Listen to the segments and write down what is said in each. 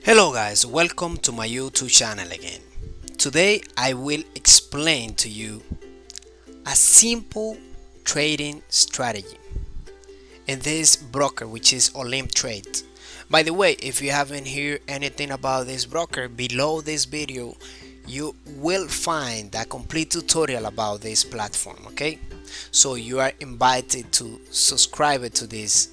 Hello guys, welcome to my YouTube channel again. Today I will explain to you a simple trading strategy in this broker, which is Olymp Trade. By the way, if you haven't heard anything about this broker, below this video you will find a complete tutorial about this platform. Okay, so you are invited to subscribe to this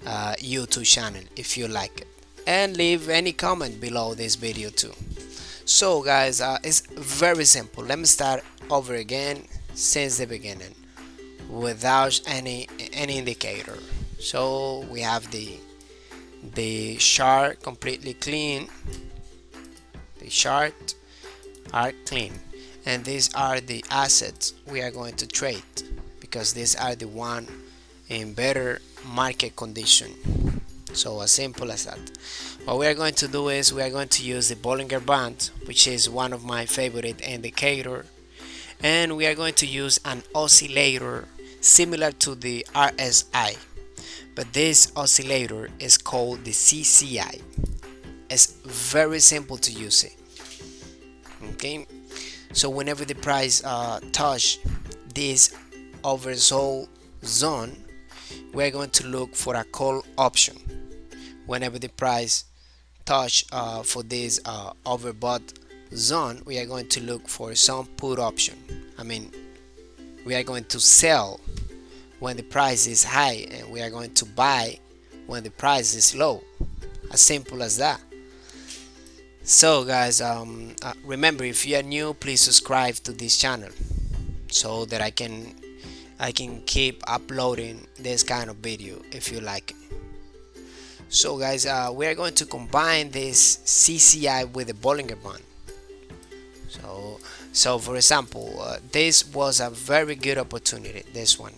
YouTube channel if you like it, and leave any comment below this video too. So guys, it's very simple. Let me start over again since the beginning without any indicator. So we have the chart completely clean. The chart are clean, and these are the assets we are going to trade because these are the one in better market condition. So as simple as that. What we are going to do is we are going to use the Bollinger Band, which is one of my favorite indicator, and we are going to use an oscillator similar to the RSI, but this oscillator is called the CCI. It's very simple to use it. Okay, so whenever the price touch this oversold zone, we are going to look for a call option. Whenever the price touch for this overbought zone, we are going to look for some put option. We are going to sell when the price is high, and we are going to buy when the price is low. As simple as that. So guys, remember, if you are new, please subscribe to this channel so that I can keep uploading this kind of video if you like it. So guys, we are going to combine this CCI with the Bollinger Band. So for example, this was a very good opportunity. This one,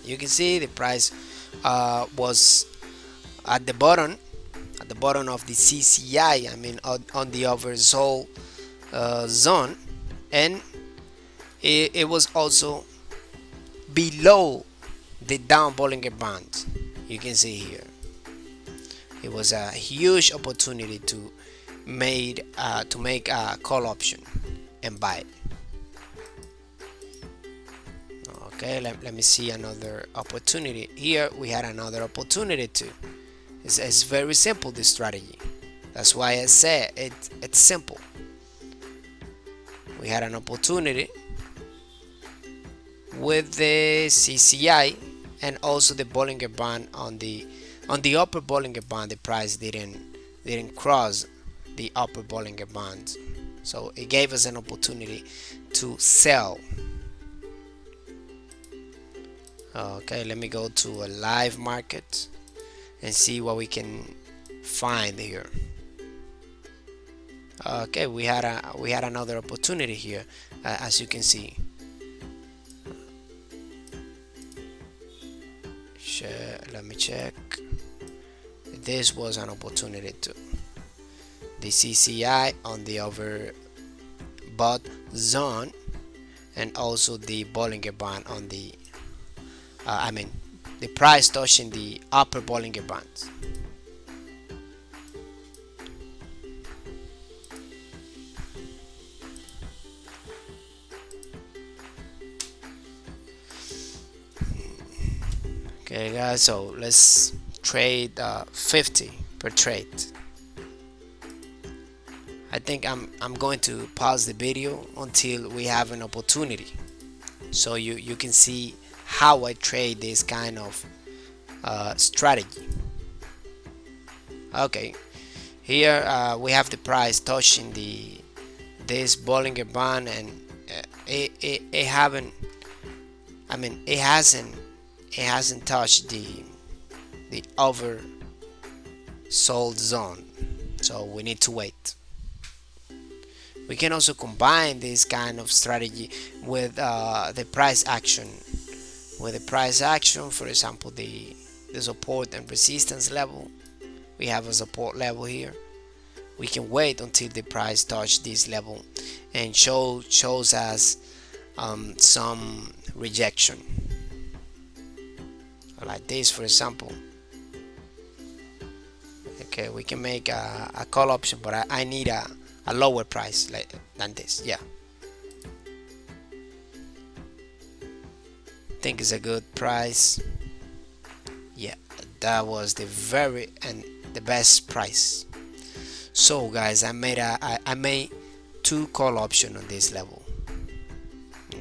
you can see the price was at the bottom of the CCI. On the oversold zone, and it was also below the down Bollinger Band. You can see here it was a huge opportunity to make a call option and buy it. Okay, let me see another opportunity. Here we had another opportunity too. It's very simple, this strategy. That's why I say it's simple. We had an opportunity with the CCI and also the Bollinger Band. On the upper Bollinger Band, the price didn't cross the upper Bollinger Band, so it gave us an opportunity to sell. Okay, let me go to a live market and see what we can find here. Okay, we had another opportunity here, as you can see. Let me check. This was an opportunity too. The CCI on the overbought zone, and also the Bollinger Band on the the price touching the upper Bollinger Band. Okay guys, so let's trade 50 per trade. I think I'm going to pause the video until we have an opportunity, so you can see how I trade this kind of strategy. Okay, here we have the price touching this Bollinger Band, and it haven't it hasn't touched the oversold zone, so we need to wait. We can also combine this kind of strategy with the price action. With the price action, for example, the support and resistance level, we have a support level here. We can wait until the price touch this level and shows us some rejection. like this, for example. Okay, we can make a call option, but I need a lower price like than this. Yeah, I think it's a good price. Yeah, that was the very and the best price. So guys, I made two call option on this level.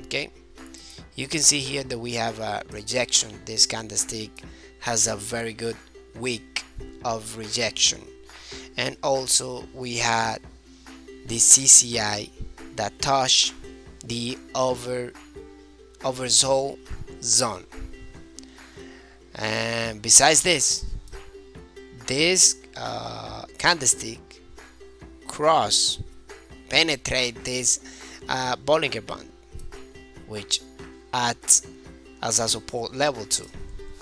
Okay, you can see here that we have a rejection. This candlestick has a very good week of rejection, and also we had the CCI that touched the oversold zone. And besides this, this candlestick cross penetrate this bollinger band, which acts as a support level too,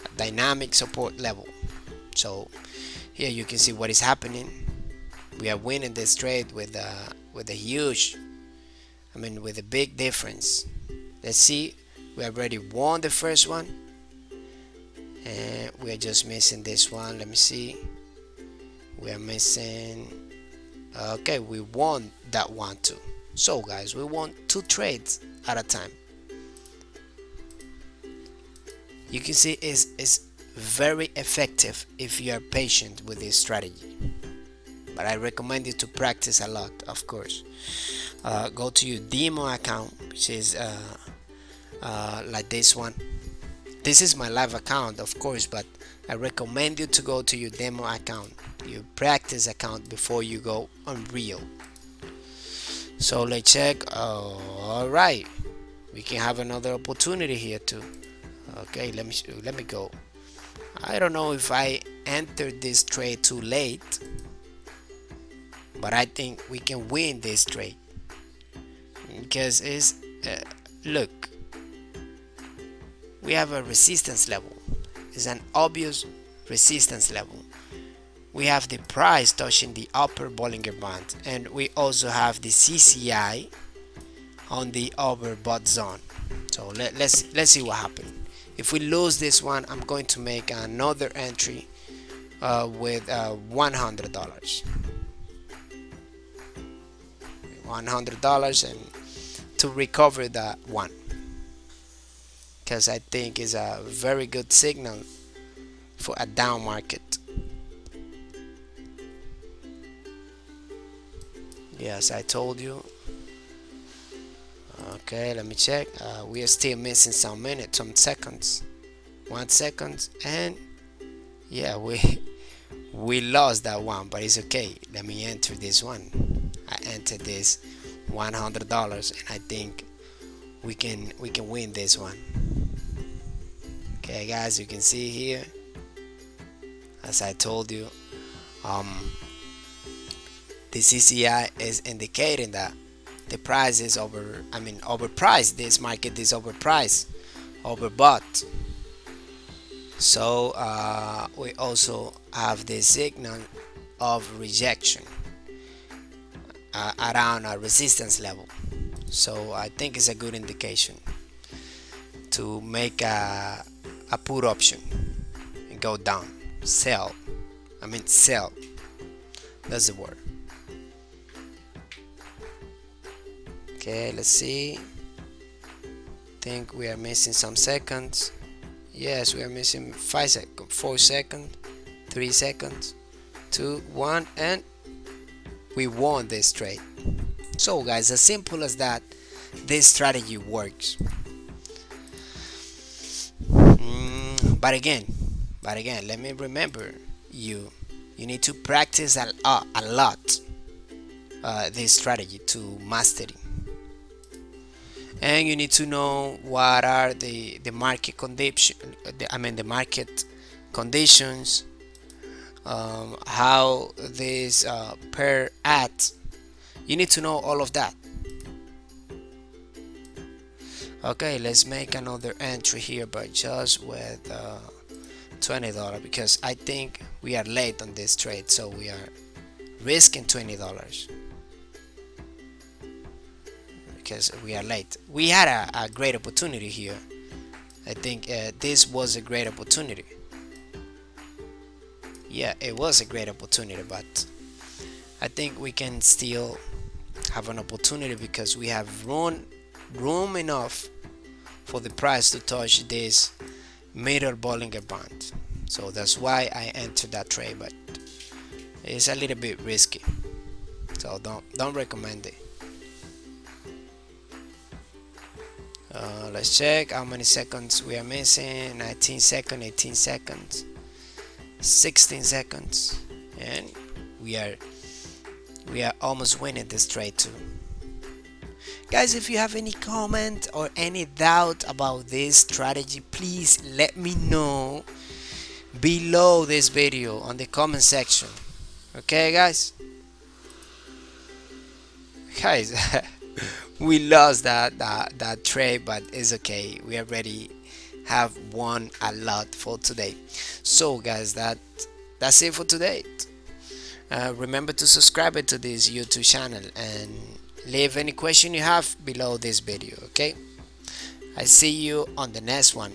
a dynamic support level. So here you can see what is happening. We are winning this trade with a huge, with a big difference. Let's see, we already won the first one, and we are just missing this one. Let me see, we are missing. Okay, we won that one too. So guys, we won two trades at a time. You can see it's very effective if you are patient with this strategy, but I recommend you to practice a lot, of course. Go to your demo account, which is like this one. This is my live account, of course, but I recommend you to go to your demo account, your practice account, before you go on real. So let's check. All right, we can have another opportunity here too. Okay, let me go. I don't know if I entered this trade too late, but I think we can win this trade because it's look, we have a resistance level. It's an obvious resistance level. We have the price touching the upper bollinger band, and we also have the CCI on the overbought zone. So let's see what happens. If we lose this one, I'm going to make another entry with $100. $100 and to recover that one, because I think it's a very good signal for a down market. Yes, I told you. Okay, let me check. We are still missing some minutes, some seconds. 1 second, and yeah, we lost that one, but it's okay. Let me enter this one. I entered this $100, and I think we can win this one. Okay, guys, you can see here, as I told you, the CCI is indicating that the price is overpriced. This market is overpriced, overbought. So we also have the signal of rejection around a resistance level. So I think it's a good indication to make a put option and go down, sell. Sell. That's the word. Okay, let's see. Think we are missing some seconds. Yes, we are missing 5 seconds, 4 seconds, 3 seconds, 2, 1, and we won this trade. So guys, as simple as that, this strategy works. But again, let me remember you need to practice a lot this strategy to master it. And you need to know what are the market conditions, how this pair acts. You need to know all of that. Okay, let's make another entry here, but just with $20, because I think we are late on this trade, so we are risking $20 because we are late. We had a great opportunity here. I think this was a great opportunity. yeah, it was a great opportunity, but I think we can still have an opportunity because we have room enough for the price to touch this middle bollinger band. So that's why I entered that trade, but it's a little bit risky, so don't recommend it. Let's check how many seconds we are missing. 19 seconds, 18 seconds, 16 seconds, and we are almost winning this trade too. Guys, if you have any comment or any doubt about this strategy, please let me know below this video on the comment section. Okay, guys? Guys, we lost that trade, but it's okay. We already have won a lot for today. So, guys, that's it for today. Remember to subscribe to this YouTube channel and leave any question you have below this video. Okay, I see you on the next one.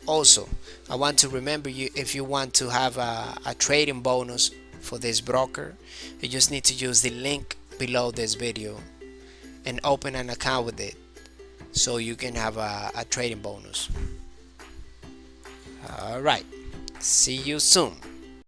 Also, I want to remember you, if you want to have a trading bonus for this broker, you just need to use the link below this video and open an account with it, so you can have a trading bonus. Alright, see you soon.